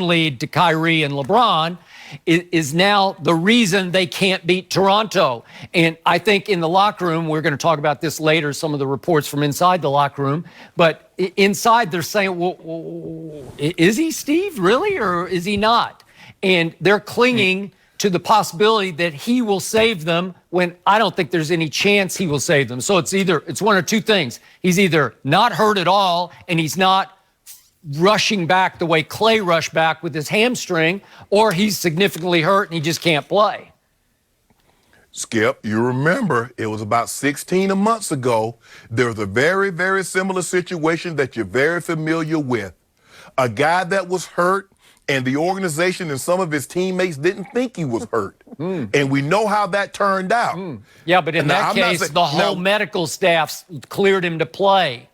lead to Kyrie and LeBron is now the reason they can't beat Toronto. And I think in the locker room, we're going to talk about this later, some of the reports from inside the locker room, but inside they're saying, well, is he, Steve, really, or is he not? And they're clinging to the possibility that he will save them when I don't think there's any chance he will save them. So it's one or two things. He's either not hurt at all and he's not rushing back the way Clay rushed back with his hamstring, or he's significantly hurt and he just can't play. Skip, you remember it was about 16 months ago. There was a very, very similar situation that you're very familiar with. A guy that was hurt, and the organization and some of his teammates didn't think he was hurt. And we know how that turned out. Yeah, but in that case, the whole medical staff cleared him to play.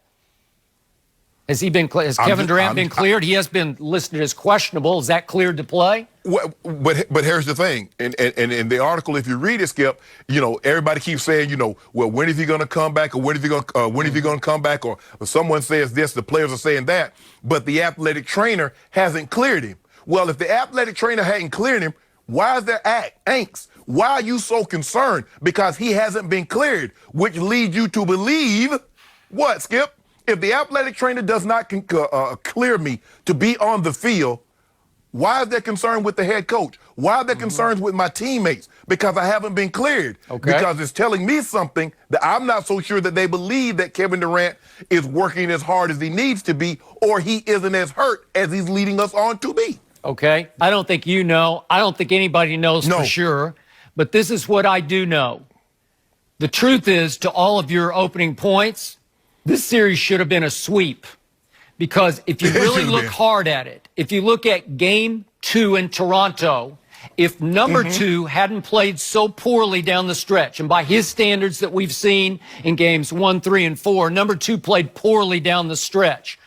Has Kevin Durant been cleared? He has been listed as questionable. Is that cleared to play? Well, but here's the thing. And in the article, if you read it, Skip, everybody keeps saying, well, when is he going to come back, or when is he going to come back, or someone says this, the players are saying that, but the athletic trainer hasn't cleared him. Well, if the athletic trainer hadn't cleared him, why is there angst? Why are you so concerned? Because he hasn't been cleared, which leads you to believe what, Skip? If the athletic trainer does not clear me to be on the field, why is there concern with the head coach? Why are there concerns with my teammates? Because I haven't been cleared. Okay. Because it's telling me something that I'm not so sure that they believe that Kevin Durant is working as hard as he needs to be, or he isn't as hurt as he's leading us on to be. Okay. I don't think you know. I don't think anybody knows for sure. But this is what I do know. The truth is, to all of your opening points, this series should have been a sweep, because if you really look hard at it, if you look at Game 2 in Toronto, if number 2 hadn't played so poorly down the stretch, and by his standards that we've seen in Games 1, 3, and 4, number 2 played poorly down the stretch.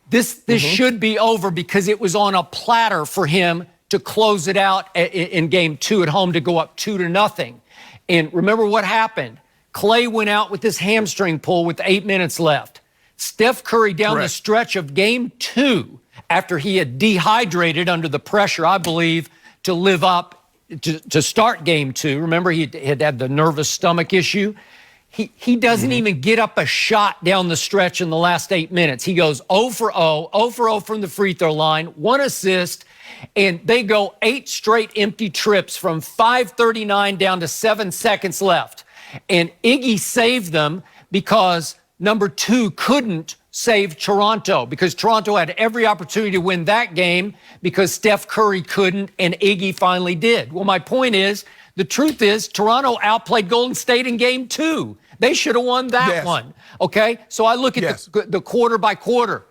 This should be over, because it was on a platter for him to close it out in Game 2 at home to go up 2-0. And remember what happened. Clay went out with his hamstring pull with 8 minutes left. Steph Curry down the stretch of Game 2, after he had dehydrated under the pressure, I believe, to live up to start Game 2. Remember, he had the nervous stomach issue. He doesn't even get up a shot down the stretch in the last 8 minutes. He goes 0 for 0, 0 for 0 from the free throw line, 1 assist, and they go 8 straight empty trips from 5:39 down to 7 seconds left. And Iggy saved them because number 2 couldn't save Toronto, because Toronto had every opportunity to win that game because Steph Curry couldn't and Iggy finally did. Well, my point is, the truth is, Toronto outplayed Golden State in Game 2. They should have won that one, okay? So I look at the quarter by quarter.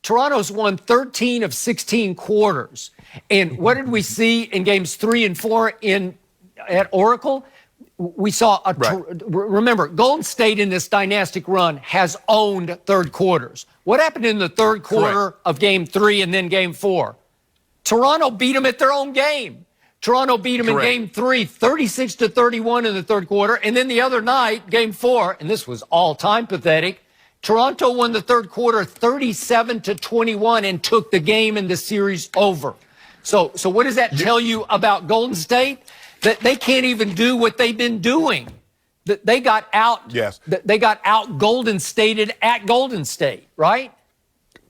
Toronto's won 13 of 16 quarters. And what did we see in Games 3 and 4 at Oracle? We saw remember, Golden State in this dynastic run has owned third quarters. What happened in the third quarter of Game 3 and then Game 4? Toronto beat them at their own game. Toronto beat them in Game 3, 36-31 in the third quarter. And then the other night, Game 4, and this was all-time pathetic, Toronto won the third quarter 37-21 and took the game and the series over. So what does that tell you about Golden State? That they can't even do what they've been doing. That they got out. They got out Golden Stated at Golden State, right?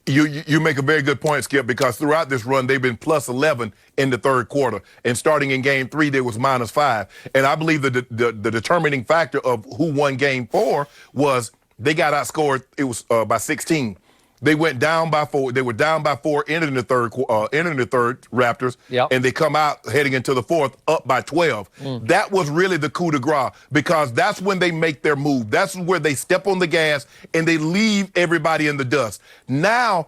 You make a very good point, Skip, because throughout this run, they've been plus 11 in the third quarter. And starting in Game 3, there was minus 5. And I believe that the determining factor of who won Game 4 was they got outscored. It was by 16. They went down by 4. They were down by 4 entering the third Raptors, and they come out heading into the fourth up by 12. That was really the coup de grace, because that's when they make their move. That's where they step on the gas and they leave everybody in the dust. Now,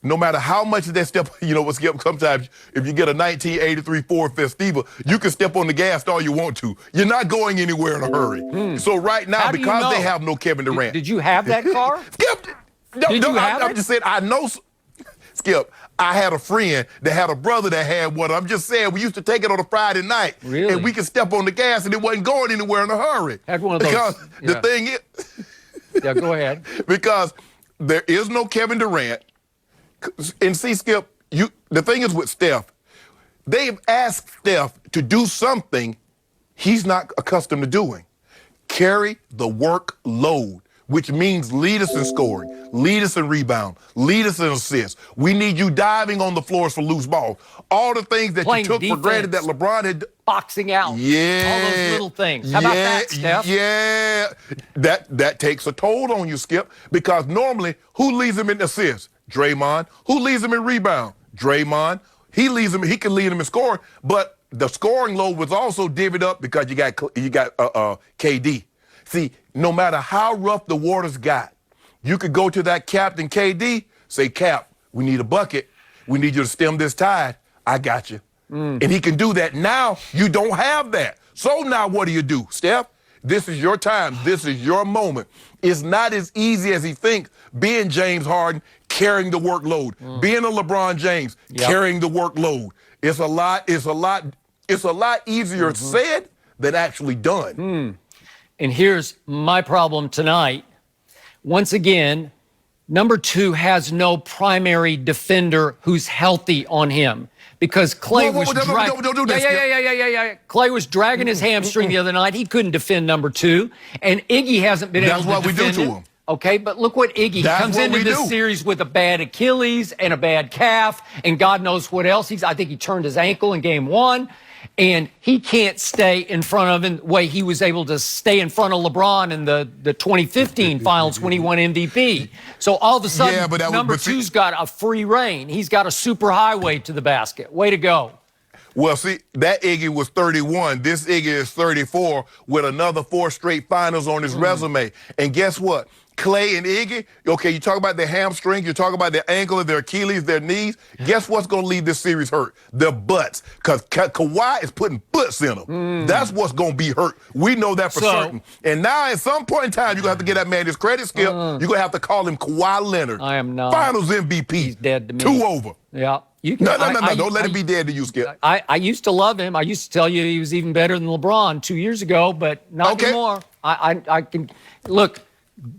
no matter how much they step, Skip, sometimes if you get a 1983 Ford Festiva, you can step on the gas all you want to. You're not going anywhere in a hurry. So right now, because they have no Kevin Durant. Did you have that car? Skip, I'm just saying, I know, Skip, I had a friend that had a brother that had one. I'm just saying, we used to take it on a Friday night. Really? And we could step on the gas and it wasn't going anywhere in a hurry. Had one of those. Because the thing is... go ahead. Because there is no Kevin Durant. And see, Skip, the thing is with Steph, they've asked Steph to do something he's not accustomed to doing. Carry the workload, which means lead us in scoring, lead us in rebound, lead us in assists. We need you diving on the floors for loose balls. All the things that Playing you took defense, for granted that LeBron had. Boxing out. Yeah. All those little things. How about that, Steph? Yeah. That takes a toll on you, Skip, because normally, who leads him in assists? Draymond. Who leads him in rebound? Draymond. He can lead him in scoring, but the scoring load was also divvied up because you got KD. See, no matter how rough the waters got, you could go to that captain KD, say, Cap, we need a bucket. We need you to stem this tide. I got you. And he can do that. Now you don't have that. So now what do? Steph, this is your time. This is your moment. It's not as easy as he thinks being James Harden, carrying the workload. Being a LeBron James, carrying the workload. It's a lot easier said than actually done. And here's my problem tonight. Once again, number 2 has no primary defender who's healthy on him because Clay was dragging. Don't do that. Clay was dragging his hamstring the other night. He couldn't defend number 2, and Iggy hasn't been able to defend him. That's what we do to him. Okay, but look what Iggy comes into this series with a bad Achilles and a bad calf, and God knows what else. I think he turned his ankle in game 1. And he can't stay in front of him the way he was able to stay in front of LeBron in the 2015 finals when he won MVP. So all of a sudden, number 2's got a free reign. He's got a super highway to the basket. Way to go. Well, see, that Iggy was 31. This Iggy is 34 with another 4 straight finals on his resume. And guess what? Clay and Iggy, okay, you talk about their hamstrings, you talk about their ankle, their Achilles, their knees. Guess what's going to leave this series hurt? Their butts. Because Kawhi is putting butts in them. That's what's going to be hurt. We know that for certain. And now at some point in time, you're going to have to get that man his credit, Skip. You're going to have to call him Kawhi Leonard. I am not. Finals MVP. He's dead to me. 2 over. Yeah. No. Don't let him be dead to you, Skip. I used to love him. I used to tell you he was even better than LeBron 2 years ago, but not anymore. I can look.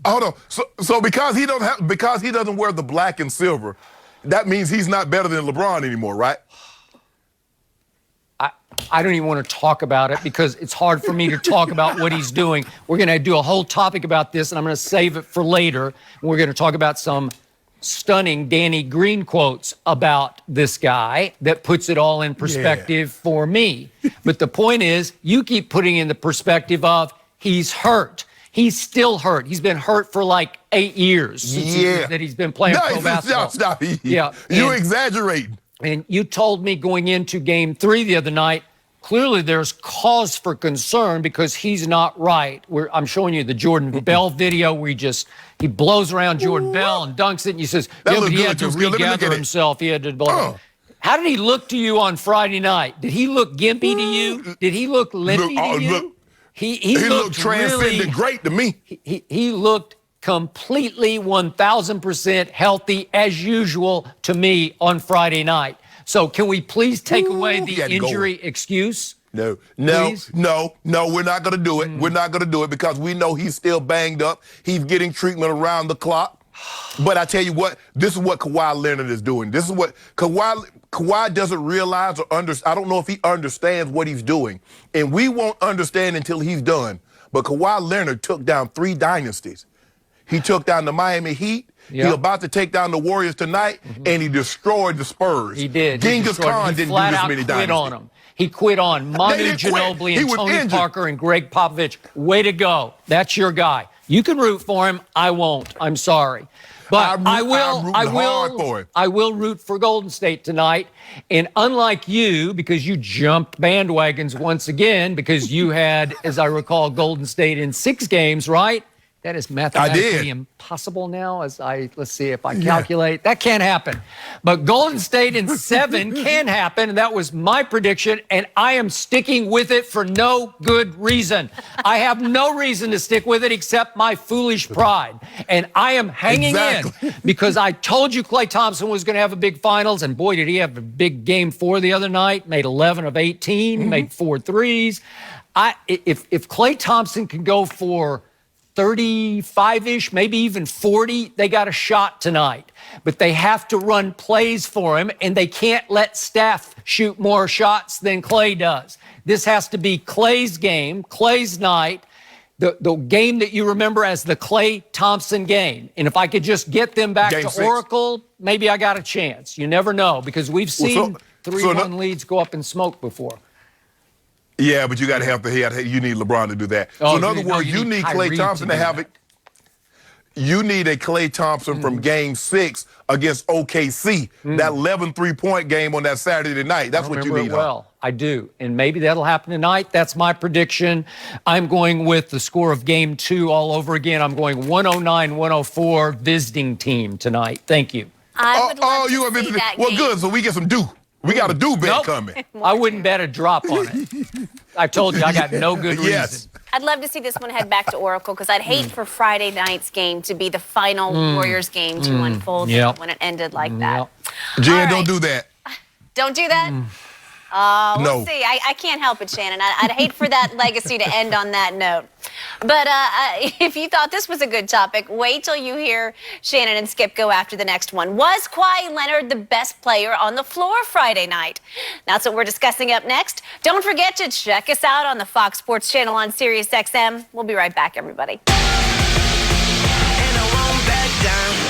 Hold on. So because he doesn't wear the black and silver, that means he's not better than LeBron anymore, right? I don't even want to talk about it because it's hard for me to talk about what he's doing. We're going to do a whole topic about this, and I'm going to save it for later. We're going to talk about some stunning Danny Green quotes about this guy that puts it all in perspective for me. But the point is, you keep putting in the perspective of he's hurt. He's still hurt. He's been hurt for like 8 years since that he's been playing pro basketball. Stop. Yeah. You're exaggerating. And you told me going into game 3 the other night, clearly there's cause for concern because he's not right. I'm showing you the Jordan Bell video where he blows around Jordan Bell and dunks it, and he says, he had to regather himself. He had to blow. How did he look to you on Friday night? Did he look gimpy to you? Did he look limpy to you? He looked transcendent great to me. He looked completely 1,000% healthy as usual to me on Friday night. So can we please take away the injury excuse? No, we're not going to do it. We're not going to do it because we know he's still banged up. He's getting treatment around the clock. But I tell you what, this is what Kawhi Leonard is doing. This is what Kawhi doesn't realize or understand. I don't know if he understands what he's doing. And we won't understand until he's done. But Kawhi Leonard took down 3 dynasties. He took down the Miami Heat. Yep. He's about to take down the Warriors tonight, and he destroyed the Spurs. He did. Genghis Khan didn't do as many dynasties. On him. He quit on Manu Ginobili and Tony Parker and Greg Popovich. Way to go. That's your guy. You can root for him. I won't. I'm sorry. But I will root for Golden State tonight. And unlike you, because you jumped bandwagons once again, because you had, as I recall, Golden State in 6 games, right? That is mathematically impossible now. Let's see if I calculate. That can't happen. But Golden State in 7 can happen, and that was my prediction, and I am sticking with it for no good reason. I have no reason to stick with it except my foolish pride. And I am hanging in because I told you Klay Thompson was going to have a big finals, and boy, did he have a big game 4 the other night. Made 11 of 18, made 4 threes. If Klay Thompson can go for 35-ish, maybe even 40, they got a shot tonight. But they have to run plays for him, and they can't let Steph shoot more shots than Klay does. This has to be Klay's game, Klay's night, the game that you remember as the Klay Thompson game. And if I could just get them back Game to 6. Oracle, maybe I got a chance. You never know, because we've seen 3-1 leads go up in smoke before. Yeah, but you got to have you need LeBron to do that. So in other words, you need Klay Thompson to have it. You need a Klay Thompson from Game 6 against OKC, that 11 3-point game on that Saturday night. That's what you need. Well, I do, and maybe that'll happen tonight. That's my prediction. I'm going with the score of Game 2 all over again. I'm going 109-104 visiting team tonight. Thank you. I would love to see that Well, game. good. So we get some due. We got a due bet coming. I wouldn't bet a drop on it. I told you I got no good reason. I'd love to see this one head back to Oracle, because I'd hate for Friday night's game to be the final Warriors game to unfold when it ended like that. Jen, don't do that. Don't do that? We'll see. I can't help it, Shannon. I'd hate for that legacy to end on that note. But if you thought this was a good topic, wait till you hear Shannon and Skip go after the next one. Was Kawhi Leonard the best player on the floor Friday night? That's what we're discussing up next. Don't forget to check us out on the Fox Sports channel on Sirius XM. We'll be right back, everybody. And I won't back down.